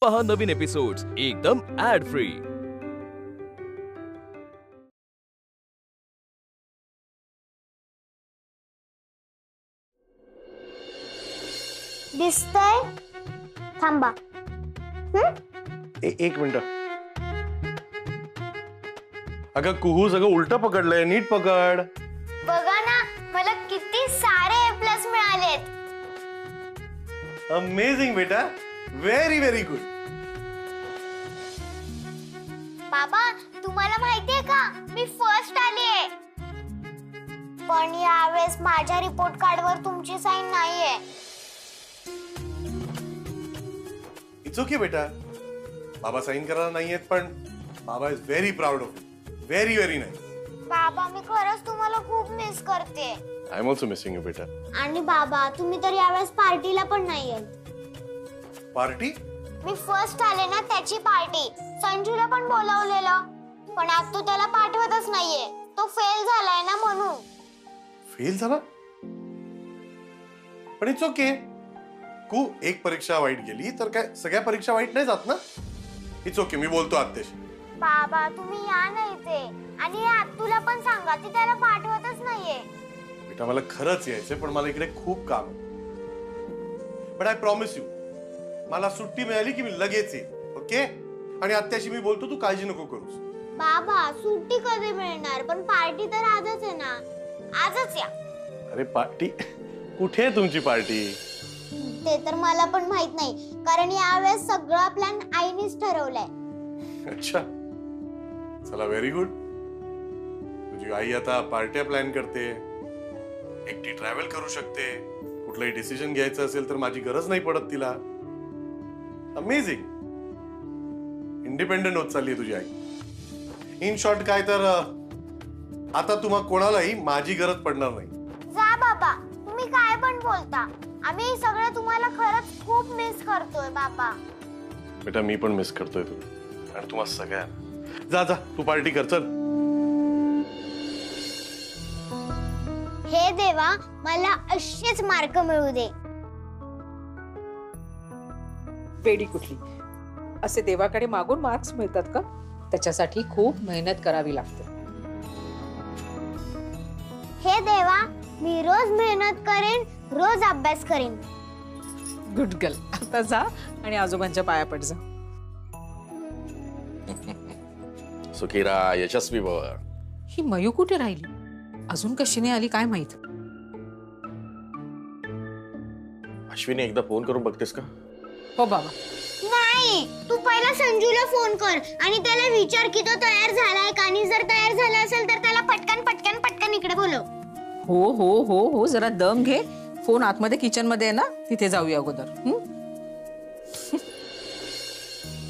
पहा नवीन एपिसोड्स एकदम add free. दिसतंय? थांबा. एक मिनिट. अगं कुहू सगळं उलट पकडलंय, नीट पकड. बघा ना, मला किती सारे A+ मिळालेत. अमेझिंग बेटा, व्हेरी व्हेरी गुड. बाबा, तुम्हाला माहितीये का, मी फर्स्ट आलीये. पण यावेळेस माझ्या रिपोर्ट कार्डवर तुमची साईन नाहीये. इट्स ओके बेटा, बाबा साईन करायला नाहीयेत, पण बाबा is very proud of you. Very very nice. बाबा, मी खरंच तुम्हाला खूप मिस करते. I am also missing you बेटा. आणि बाबा, तुम्ही तर यावेळेस पार्टीला पण नाहीये. पार्टी? मी फर्स्ट आले ना, त्याची पार्टी. संजूला पण बोलावलेलं, पण आज तो त्याला पाठवतच नाहीये. तो फेल झालाय ना म्हणून. फेल झाला? पण इट्स ओके. कू, एक परीक्षा वाईट गेली तर काय सगळ्या परीक्षा वाईट नाही जात ना. इट्स ओके, मी बोलतो आत्याशी. बाबा, तुम्ही या ना इथे. आणि तुला पण सांगा, ती त्याला पाठवतच नाहीये. बेटा, मला खरंच यायचंय, पण मला इकडे खूप काम आहे. बट आय प्रॉमिस यू, मला सुट्टी मिळाली की मी लगेच येईन. ओके? आणि आत्याशी मी बोलतो, तू काळजी नको करूस. बाबा, सुट्टी कधी मिळणार? पण पार्टी तर आजच आहे ना. आजच या. अरे पार्टी कुठे आहे तुमची पार्टी? ते तर मला पण माहित नाही, कारण यावेळेस सगळा प्लॅन आईनेच ठरवलाय. अच्छा, चला, व्हेरी गुड. तुझी आई आता पार्ट्या प्लॅन करते, एकटी ट्रॅव्हल करू शकते. कुठलाही डिसिजन घ्यायचं असेल तर माझी गरज नाही पडत तिला. अमेझिंग. इंडिपेंडंट होत चालली तुझी आई. इन शॉर्ट काय तर आता तुम्हा कोणालाही माझी गरज पडणार नाही. जा बाबा, तुम्ही काय पण बोलता. आम्ही सगळं तुम्हाला खरंच खूप मिस करतोय बाबा. बेटा, मी पण मिस करतोय तुला आणि तुम्हा सगळ्यांना. जा जा, तू पार्टी कर, चल. हे देवा, मला असेच मार्क मिळू दे. वेडी कुठली, असे देवाकडे मागून मार्क्स मिळतात का? त्याच्यासाठी खूप मेहनत करावी लागते. हे देवा, मी रोज मेहनत करेन, रोज अभ्यास करेन. Good girl. आता जा आणि आजोबांच्या पाया पड जा. सुखीरा, यशस्वी भव. ही मयू कुठे राहिली? अजून कशी नाही आली काय माहित. अश्विनी, एकदा फोन करून बघतेस का? हो बाबा. नाही, तू पहिला संजूला फोन कर आणि त्याला विचार की तो तयार झालाय का. आणि जर तयार झाला असेल तर त्याला पटकन पटकन पटकन इकडे बोलव. हो हो हो हो, जरा दम घे. फोन आतमध्ये किचन मध्ये आहे ना, तिथे जाऊया अगोदर.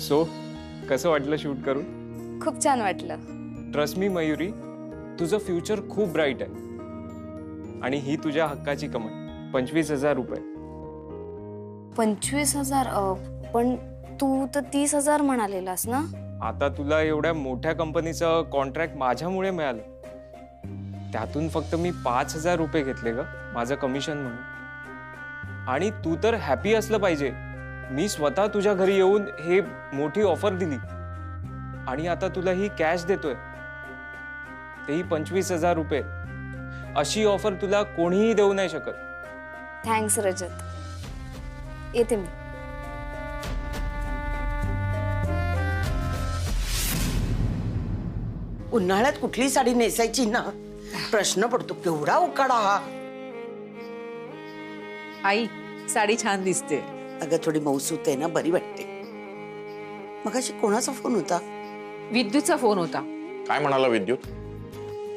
सो कसं वाटलं शूट करून? खूप छान वाटलं. ट्रस्ट मी मयुरी, तुझं फ्युचर खूप ब्राईट आहे. आणि ही तुझ्या हक्काची कमाई 25,000 रुपये. 25,000? पण तू तर 30,000 म्हणालेलास ना. आता तुला एवढ्या मोठ्या कंपनीचं कॉन्ट्रॅक्ट माझ्यामुळे मिळालं. त्यातून फक्त मी 5,000 रुपये घेतले ग, माझं कमिशन म्हणून. आणि तू तर हॅपी असलं पाहिजे. मी स्वतः तुझ्या घरी येऊन हे मोठी ऑफर दिली आणि आता तुला ही कॅश देतोय, तेही 25,000 रुपये. अशी ऑफर तुला कोणीही देऊ नाही शकत. थँक्स रजत. येते मी. उन्हाळ्यात कुठली साडी नेसायची ना, प्रश्न पडतो. केवढा उकाडा हा. आई, साडी छान दिसते. अगं, थोडी मौसूत आहे ना, बरी वाटते. मगाशी कोणाचा फोन होता? विद्युतचा फोन होता. काय म्हणाला विद्युत?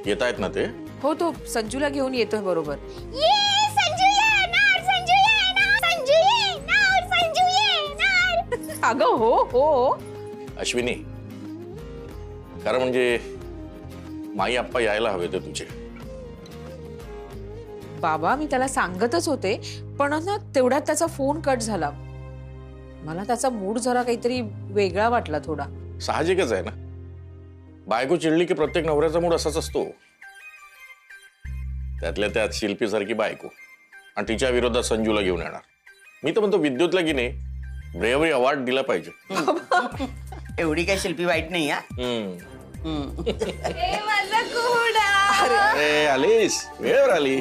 येत आहेत ना ते? हो, तो संजूला घेऊन येतोय बरोबर. संजू येणार, संजू येणार, संजू येणार, संजू येणार. अगं हो हो. अश्विनी, खरं म्हणजे माई आप्पा यायला हवे ते तुझे. बाबा, मी त्याला सांगतच होते, पण ना तेवढ्यात त्याचा फोन कट झाला. मला त्याचा मूड जरा काहीतरी वेगळा वाटला थोडा. साहजिकच आहे ना, बायको चिडली की प्रत्येक नवऱ्याचा मूड असाच असतो. त्यातल्या त्यात शिल्पी सारखी बायको आणि तिच्या विरोधात संजूला घेऊन येणार. मी तर म्हणतो विद्युतला की नाही ब्रेवरी अवॉर्ड दिला पाहिजे. एवढी काय शिल्पी वाईट नाही हा. अरे आलीस, वेळेवर आली.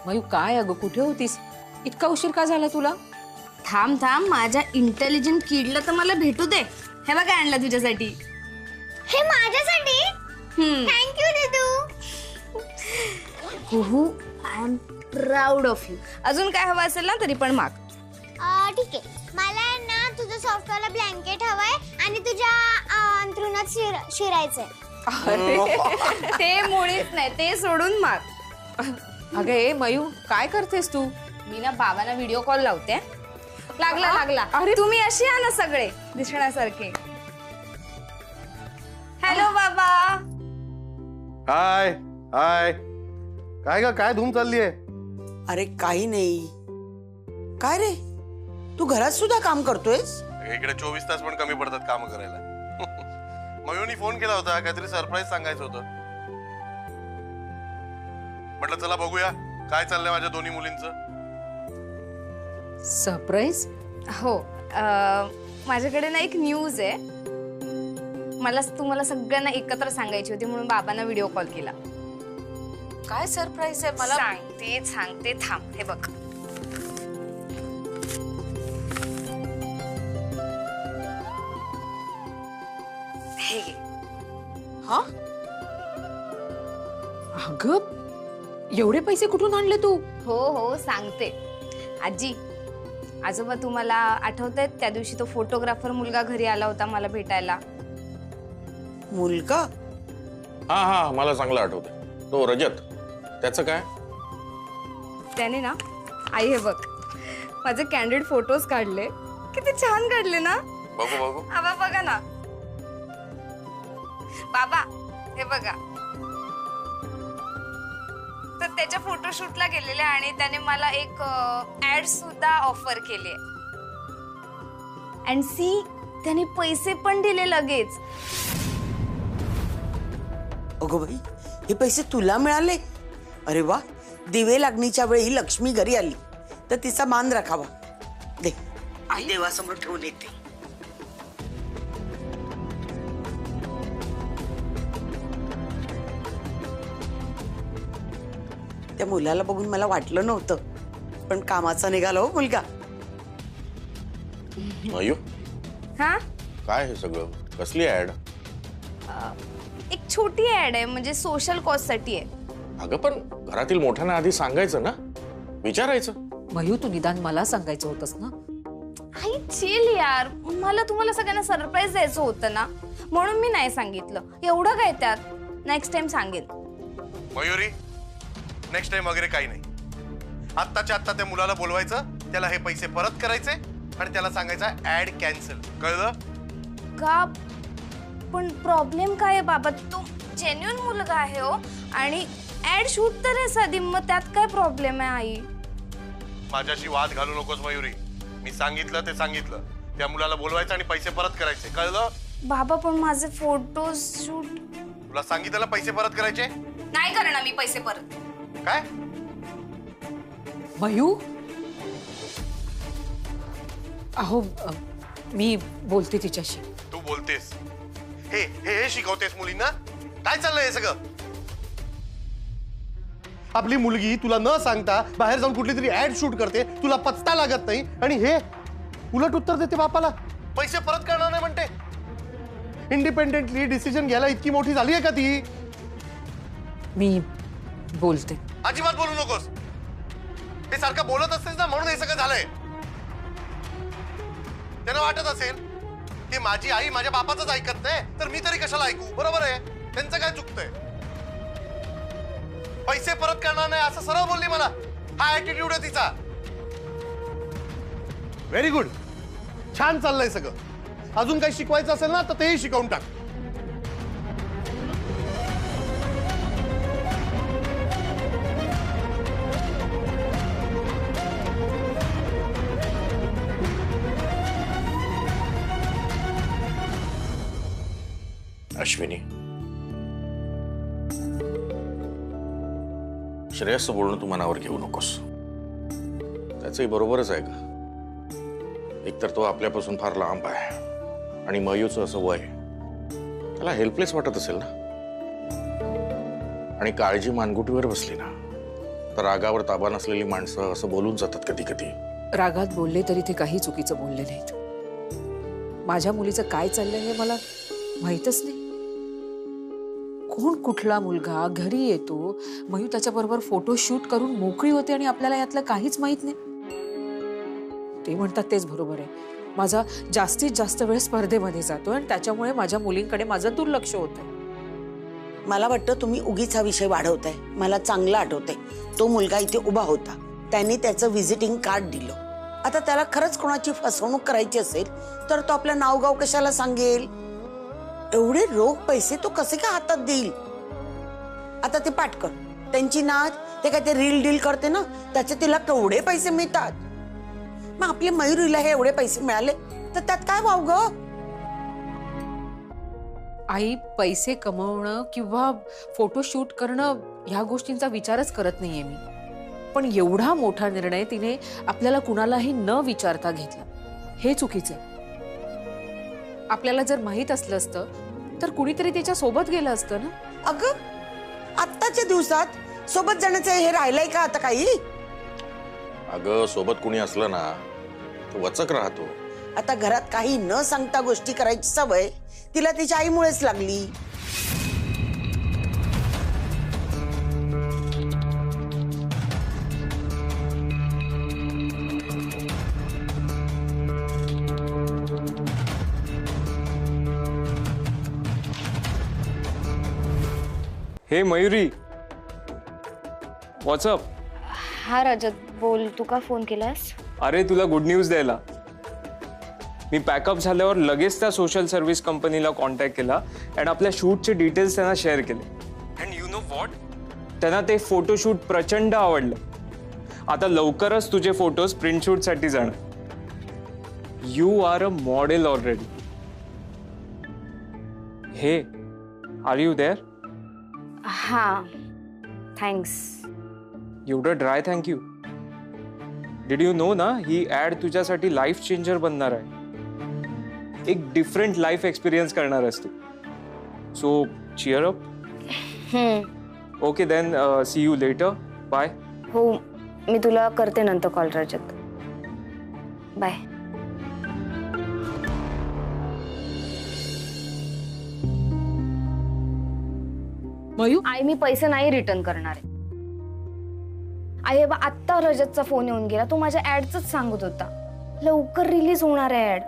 मयू काय अगं कुठे होतीस? इतका उशीर का झाला तुला? थांब माझ्या इंटेलिजंट किडला तर मला भेटू दे. हे बघा आणलं तुझ्यासाठी. हे माझ्यासाठी थँक्यू दीदू. Kuhu, I am proud of you. अजून काय हवं असेल ना तरी पण माग. ठीक आहे, मला आहे ना तुझं सॉफ्टवाला ब्लँकेट हवंय आणि तुझ्या अंथरुणात शिरायचंय. ते मुळीच नाही, ते सोडून माग. अगं ए मयू काय करतेस तू? मी ना बाबांना व्हिडिओ कॉल लावते. लागला. अरे तुम्ही अशी या ना सगळे दिसण्यासारखे. हॅलो बाबा. हाय हाय. काय ग, काय धूम चालली आहे? अरे काही नाही. काय रे, तू घरात सुद्धा काम करतोयस? इकडे 24 तास पण कमी पडतात काम करायला. मयूनी फोन केला होता, काहीतरी सरप्राईज सांगायचं होतं. म्हटलं चला बघूया काय चाललंय माझ्या दोन्ही मुलींचं. सरप्राईज? हो, माझ्याकडे ना एक न्यूज आहे. मला तुम्हाला सगळ्यांना एकत्र सांगायची होती म्हणून बाबांना व्हिडिओ कॉल केला. काय सरप्राईज आहे मला? सांगते थांब. हे बघ. हे घे. हा? अगं एवढे पैसे कुठून आणले तू? हो सांगते. आजी, आजोबा तुम्हाला आठवतंय त्या दिवशी तो फोटोग्राफर मुलगा घरी आला होता मला भेटायला? मुलगा? हा मला चांगलं आठवतं. तो रजत. त्याचं काय? त्याने ना, आई हे बघ माझे कॅन्डिड फोटोज काढले. किती छान काढले ना. बघू. आबा बघा ना. बाबा हे बघा. तर त्याच्या फोटोशूटला गेलेले आणि त्याने मला एक ऍड सुद्धा ऑफर केली. अँड सी, त्याने पैसे पण दिले लगेच. अगो बाई, हे पैसे तुला मिळाले? अरे वा. दिवे लागणीच्या वेळी लक्ष्मी घरी आली तर तिचा मान राखावा. दे, आई देवासमोर ठेवून येते. त्या मुलाला बघून मला वाटलं नव्हतं, पण कामाचा निघाला हो मुलगा. मयू, हा, काय हे सगळं? कसली ऍड? एक छोटी ऍड आहे, म्हणजे सोशल कॉज साठी आहे. अगं पण घरातील मोठ्यांना आधी सांगायचं ना, विचारायचं. मयू तू निदान मला सांगायचं होतंस ना. आई चिल यार, मला तुम्हाला सगळ्यांना सरप्राईज द्यायचं होतं ना, म्हणून मी नाही सांगितलं. एवढं काय त्यात, नेक्स्ट टाइम सांगेन. मयुरी, नेक्स्ट टाइम वगैरे काही नाही. आत्ताच्या आत्ता त्या मुलाला बोलवायचं, त्याला हे पैसे परत करायचे आणि त्याला सांगायचं ऍड कॅन्सल. कळलं का? पण प्रॉब्लेम काय आहे बाबा? तो जेन्युइन मुलगा आहे हो, आणि ऍड शूट तर आहे साधी, मग त्यात काय प्रॉब्लेम आहे? आई माझ्याशी वाद घालू नकोस मयुरी. मी सांगितलं ते सांगितलं. त्या मुलाला बोलवायचं आणि पैसे परत करायचे. कळलं बाबा? पण माझे फोटो शूट. तुला सांगितलं पैसे परत करायचे. नाही करणार मी पैसे परत. काय? मयू अहो मी बोलते तिच्याशी. तू बोलतेस? हे हे शिकवतेस मुलींना? काय चाललंय हे सगळं? आपली मुलगी तुला न सांगता बाहेर जाऊन कुठली तरी ऍड शूट करते, तुला पत्ता लागत नाही, आणि हे उलट उत्तर देते बापाला, पैसे परत करणार नाही म्हणते. इंडिपेंडेंटली डिसिजन घ्यायला इतकी मोठी झाली आहे का ती? मी बोलते. अजिबात बोलू नकोस. हे सारखं बोलत असतेस ना, म्हणून हे सगळं झालंय. त्यांना वाटत असेल की माझी आई माझ्या बापाचंच ऐकत नाही, तर मी तरी कशाला ऐकू? बरोबर आहे, त्यांचं काय चुकतंय? पैसे परत करणार नाही असं सरळ बोलली मला. हा ऍटिट्यूड आहे तिचा. व्हेरी गुड, छान चाललंय सगळं. अजून काही शिकवायचं असेल ना तर तेही शिकवून टाक. अश्विनी, श्रेयसचं बोलणं तू मनावर घेऊ नकोस. त्याचंही बरोबरच आहे का? एकतर तो आपल्यापासून फार लांब आहे आणि मयूचं असं वय, त्याला हेल्पलेस वाटत असेल ना. आणि काळजी मानगुटीवर बसली ना तर रागावर ताबा नसलेली माणसं असं बोलून जातात कधी कधी. रागात बोलले तरी ते काही चुकीचं बोलले नाहीत. माझ्या मुलीचं काय चाललंय हे मला माहीतच नाही. कोण कुठला मुलगा घरी येतो, मयू त्याच्याबरोबर फोटो शूट करून मोकळी होते आणि आपल्याला यातलं काहीच माहित नाही. ते म्हणतात तेच बरोबर आहे. माझा जास्तीत जास्त वेळ स्पर्धेमध्ये जातो आणि त्याच्यामुळे माझ्या मुलींकडे माझं दुर्लक्ष होतंय. मला वाटतं तुम्ही उगीच हा विषय वाढवताय. मला चांगलं आठवतंय, तो मुलगा इथे उभा होता, त्यांनी त्याचं व्हिजिटिंग कार्ड दिलं. आता त्याला खरंच कोणाची फसवणूक करायची असेल तर तो आपलं नावगाव कशाला सांगेल? एवढे रोख पैसे तो कसे काय हातात देईल? आता ते पाटकर त्यांची नात, ते काय ते रील डील करते ना, त्याचे तिला केवढे पैसे मिळतात. मग आपल्या मयुरीला हे एवढे पैसे मिळाले तर त्यात काय वाव ग? आई पैसे कमवणं किंवा फोटो शूट करणं ह्या गोष्टींचा विचारच करत नाहीये मी. पण एवढा मोठा निर्णय तिने आपल्याला कुणालाही न विचारता घेतला, हे चुकीचं आहे. आपल्याला जर माहित असलं असतं तर कुणीतरी तिच्या सोबत गेलं असतं ना. अगं आत्ताच्या दिवसात सोबत जाण्याचं हे राहिलंय का आता काही? अगं सोबत कुणी असलं ना तो वचक राहतो. आता घरात काही न सांगता गोष्टी करायची सवय तिला तिच्या आईमुळेच लागली. हे मयुरी, व्हॉट्सअप. हा रजत बोल, तू का फोन केलास? अरे तुला गुड न्यूज द्यायला. मी पॅकअप झाल्यावर लगेच त्या सोशल सर्व्हिस कंपनीला कॉन्टॅक्ट केला आणि आपल्या शूटचे डिटेल्स त्यांना शेअर केले. अँड यू नो व्हॉट, त्यांना ते फोटोशूट प्रचंड आवडलं. आता लवकरच तुझे फोटोज प्रिंट शूटसाठी जाणार. You are a model already. Hey are you there? हा, थँक्स. एवढं dry thank you. Did you know ना, ही ऍड तुझ्यासाठी लाईफ चेंजर बनणार आहे. एक डिफरंट लाईफ एक्सपिरियन्स करणार आहेस तू. So cheer up. Okay then, see you later. Bye. हो, मी तुला करते नंतर कॉल रजत. बाय. मयू, आई मी पैसे नाही रिटर्न करणार आहे. आई बा आत्ता रजतचा फोन येऊन गेला, तो माझ्या ऍडच सांगत होता लवकर रिलीज होणार आहे ऍड.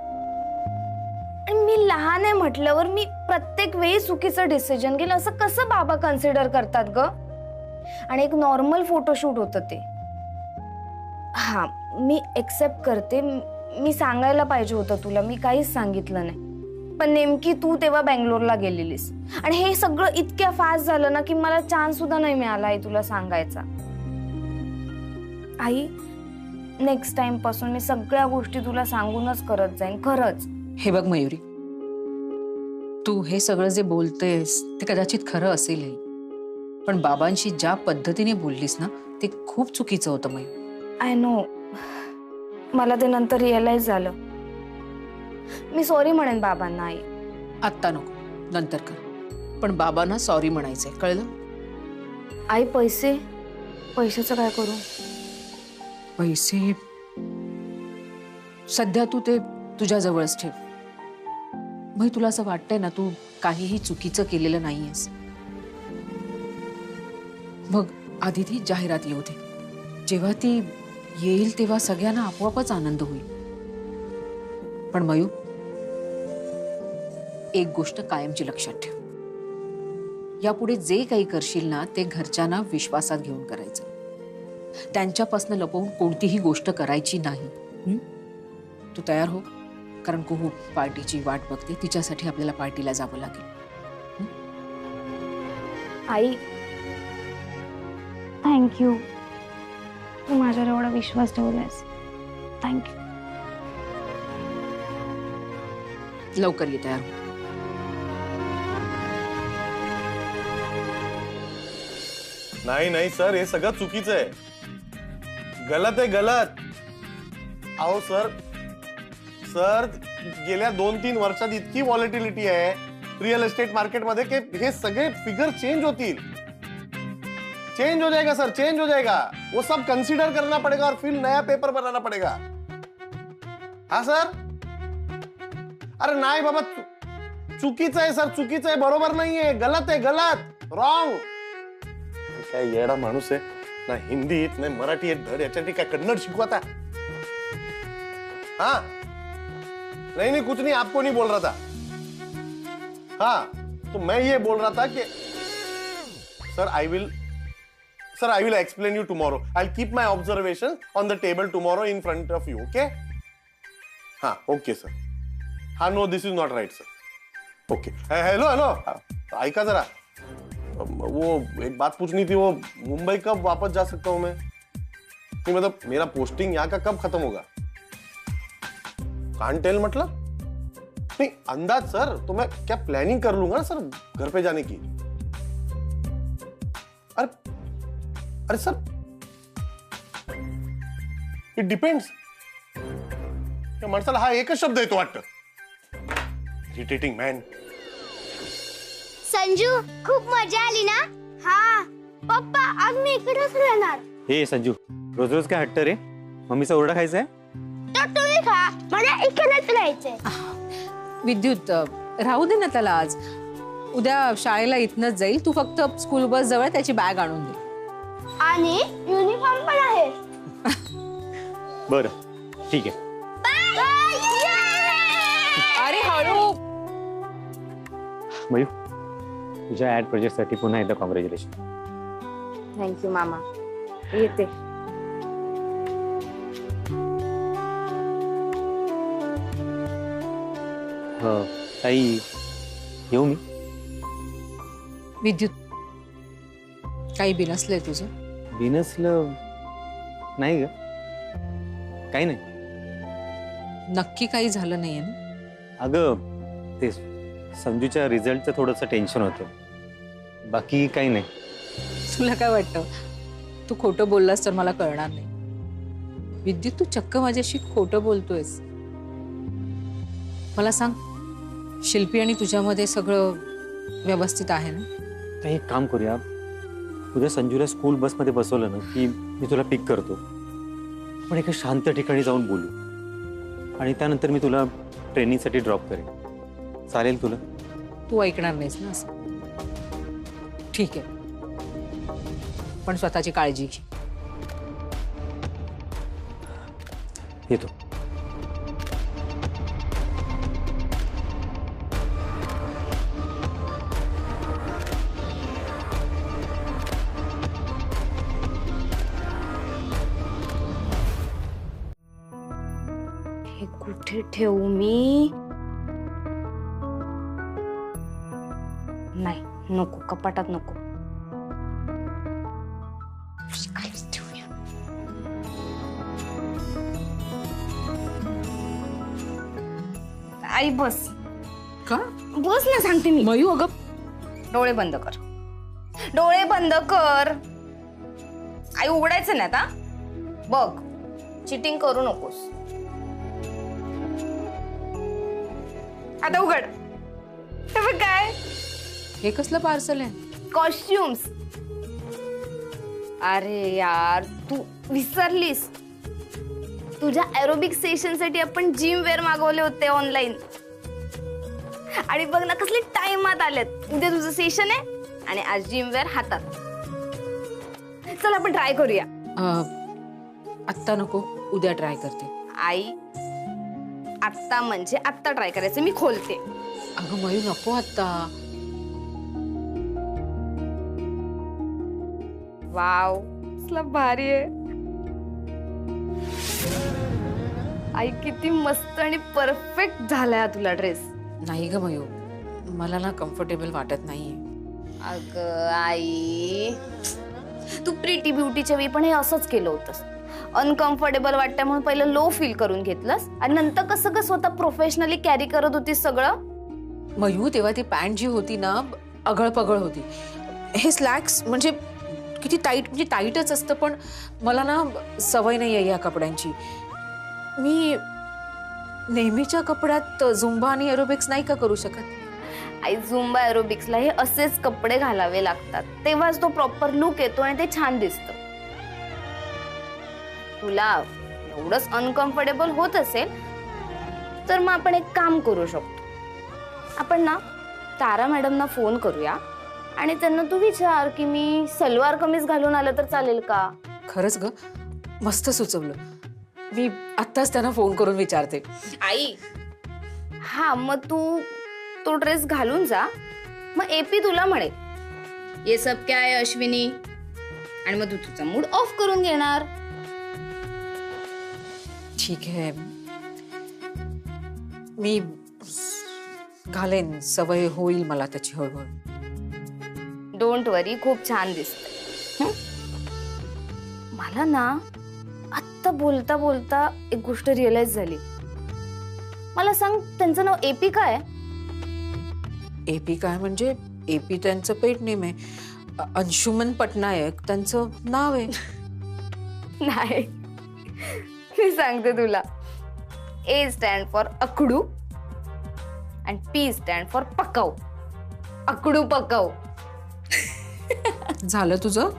आणि मी लहान आहे म्हटल्यावर मी प्रत्येक वेळी चुकीचं डिसिजन घेईल असं कसं बाबा कन्सिडर करतात ग? आणि एक नॉर्मल फोटोशूट होतं ते. हा, मी एक्सेप्ट करते, मी सांगायला पाहिजे होतं तुला, मी काहीच सांगितलं नाही. पण नेमकी तू तेव्हा बेंगलोरला गेलेलीस आणि हे सगळं इतक्या फास्ट झालं ना की मला चान्स सुद्धा नाही मिळाला आई तुला सांगायचा. आई, नेक्स्ट टाइम पासून मी सगळ्या गोष्टी तुला सांगूनच करत जाईन, खरंच. हे बघ मयुरी, तू हे सगळं जे बोलतेस ते कदाचित खरं असेलही, पण बाबांशी ज्या पद्धतीने बोललीस ना ते खूप चुकीचं होतं मयू. आय नो, मला ते नंतर रिअलाइज झालं. मी सॉरी म्हणेन बाबांना आई. आत्ता नको, नंतर कर. पण बाबांना सॉरी म्हणायचंय, कळलं? आई पैशाचं काय करू? पैसे सध्या तू ते तुझ्या जवळच ठेव. मग तुला असं वाटतंय ना तू काहीही चुकीचं केलेलं नाहीयेस. मग आधी ती जाहिरात येऊ दे. जेव्हा ती येईल तेव्हा सगळ्यांना आपोआपच आनंद होईल. पण मयू, एक गोष्ट कायमची लक्षात ठेव. यापुढे जे काही करशील ना ते घरच्यांना विश्वासात घेऊन करायचं. त्यांच्यापासून लपवून कोणतीही गोष्ट करायची नाही. तू तयार हो, कारण कुहू पार्टीची वाट बघते. तिच्यासाठी आपल्याला पार्टीला जावं लागेल. आई, थँक्यू. तू माझ्यावर एवढा विश्वास ठेवलायस. थँक्यू. लवकर ये, तयार हो. नाही सर, हे सगळं चुकीचं आहे. गलत आहे, गलत. अहो सर, सर गेल्या 2-3 वर्षात इतकी व्हॉलेटिलिटी आहे रियल एस्टेट मार्केट मध्ये की हे सगळे फिगर चेंज होतील. चेंज हो जाएगा सर, चेंज हो जाएगा. वो सब कंसीडर करना पड़ेगा और फिर नया पेपर बनाना पड़ेगा. हाँ सर. अरे नाही बाबा, चुकीचं आहे सर, चुकीचं आहे, बरोबर नाहीये, गलत आहे, गलत, रॉंग. काय येडा माणूस आहे, ना हिंदीत ना मराठी येत धड, याच्यासाठी काय कन्नड शिकवता? हाँ नहीं नहीं कुछ नहीं, आपको नहीं बोल रहा था. हाँ तो मैं ये बोल रहा था कि sir I will explain you tomorrow. I will keep my observation on the table tomorrow in front of you. Okay? हाँ ओके सर. हाँ no this is not right sir. Okay. Hello hello, ऐका जरा, वो एक बात पूछनी थी. वो मुंबई कब वापस जा सकता हूं मैं? नहीं मतलब मेरा पोस्टिंग यहाँ का कब खत्म होगा? कांट टेल मतलब? नहीं अंदाज सर, तो मैं क्या प्लानिंग कर लूंगा ना सर घर पे जाने की. अरे अरे सर इट डिपेंड्स. या माणसाला हा एकच शब्द येतो वाटतं. Irritating man. संजू खूप मजा आली ना? हा पप्पा, आज मी इकडेच राहणार. हे संजू, रोज रोज काय हट्ट रे? मम्मीचा ओरडा खायचा आहे? तर तुम्ही खा, मला इकडेच राहायचंय. विद्युत राहू दे ना त्याला आज. उद्या शाळेला इथनच जाईल. तू फक्त स्कूल बस जवळ त्याची बॅग आणून दे. आणि युनिफॉर्म पण आहे. बरं ठीक आहे. अरे हळू. मयू, तुझ्या ऍड प्रोजेक्टसाठी पुन्हा एकदा कॉंग्रॅच्युलेशन. थँक्यू मामा. येते. ताई येऊ मी? विद्युत काही बिनसलंय तुझं? बिनसलं नाही ग, काही नाही. नक्की काही झालं नाहीये ना? अगं ते संजूच्या रिझल्टचं थोडंसं टेन्शन होतं, बाकी काही नाही. तुला काय वाटतं तू खोटं बोललास तर मला कळणार नाही? विद्युत तू चक्क माझ्याशी खोटं बोलतोयस. मला सांग, शिल्पी आणि तुझ्यामध्ये सगळं व्यवस्थित आहे ना? तर एक काम करूया, उद्या संजूला स्कूल बसमध्ये बसवलं ना की मी तुला पिक करतो, पण एका शांत ठिकाणी जाऊन बोलू, आणि त्यानंतर मी तुला ट्रेनिंगसाठी ड्रॉप करेन. चालेल तुला? तू ऐकणार नाहीस ना असं? ठीक आहे, पण स्वतःची काळजी घे. येतो. हे कुठे ठेवू मी? नाही नको, कपाटात नको. खालीच ठेवूया. आई बस. का? बस ना, सांगते मी. मयू अगं, डोळे बंद कर. डोळे बंद कर. आई उघडायचं नाही आता. बघ, चिटिंग करू नकोस. आता उघड. हे बघ काय, हे कसलं पार्सल आहे? कॉस्ट्युम्स. अरे यार, तू विसरलीस. तुझ्या एरोबिक सेशन साठी आपण जिम वेअर मागवले होते ऑनलाईन, आणि बघ ना कसले टाइमात आलेत. उद्या तुझं सेशन आहे आणि आज जिम वेअर हातात. चल आपण ट्राय करूया. आत्ता नको, उद्या ट्राय करते. आई, आत्ता म्हणजे आत्ता ट्राय करायचं. मी खोलते. अगं मयू नको आत्ता. वाव, कसला भारी आहे. आई किती मस्त आणि परफेक्ट झालाय तुला ड्रेस. नाही ग मयू, मला ना कम्फर्टेबल वाटत नाहीये. अगं आई, तू प्रिटी ब्युटीच्या वेळी पण हे असंच केलं होतंस. अनकम्फर्टेबल वाटतं म्हणून पहिलं लो फील करून घेतलंस, आणि नंतर कसं कसं स्वतः प्रोफेशनली कॅरी करत होतीस सगळं. मयू, तेव्हा ती पॅन्ट जी होती ना, अगळपगळ होती. हे स्लॅक्स म्हणजे किती टाईट, म्हणजे टाईटच असतं, पण मला ना सवय नाही आहे या कपड्यांची. नेहमीच्या कपड्यात झुंबा आणि एरोबिक्स नाही का करू शकत? आई झुंबा एरोबिक्सला हे असेच कपडे घालावे लागतात, तेव्हाच तो प्रॉपर लुक येतो आणि ते छान दिसतं. तुला एवढंच अनकम्फर्टेबल होत असेल तर मग आपण एक काम करू शकतो. आपण ना तारा मॅडमना फोन करूया आणि त्यांना तू विचार की मी सलवार कमीज घालून आलं तर चालेल का. खरंच ग, मस्त सुचवलं. मी आत्ताच त्यांना फोन करून विचारते. आई हा, मग तू तो ड्रेस घालून जा. मग एपी तुला म्हणेल ये सब क्या है अश्विनी, आणि मग तू तुझा मूड ऑफ करून घेणार. ठीक आहे, मी घालेन, सवय होईल मला त्याची हळूहळू. डोंट वरी, खूप छान दिसत. मला ना आत्ता बोलता बोलता एक गोष्ट रिअलाइज झाली. मला सांग, त्यांचं नाव एपी काय? एपी काय म्हणजे? एपी त्यांचं पेट नेम आहे. अंशुमन पटनायक त्यांचं नाव आहे. नाही, मी सांगते तुला. ए स्टँड फॉर अकडू आणि पी स्टँड फॉर पकाऊ. अकडू पकाऊ. झालं तुझं?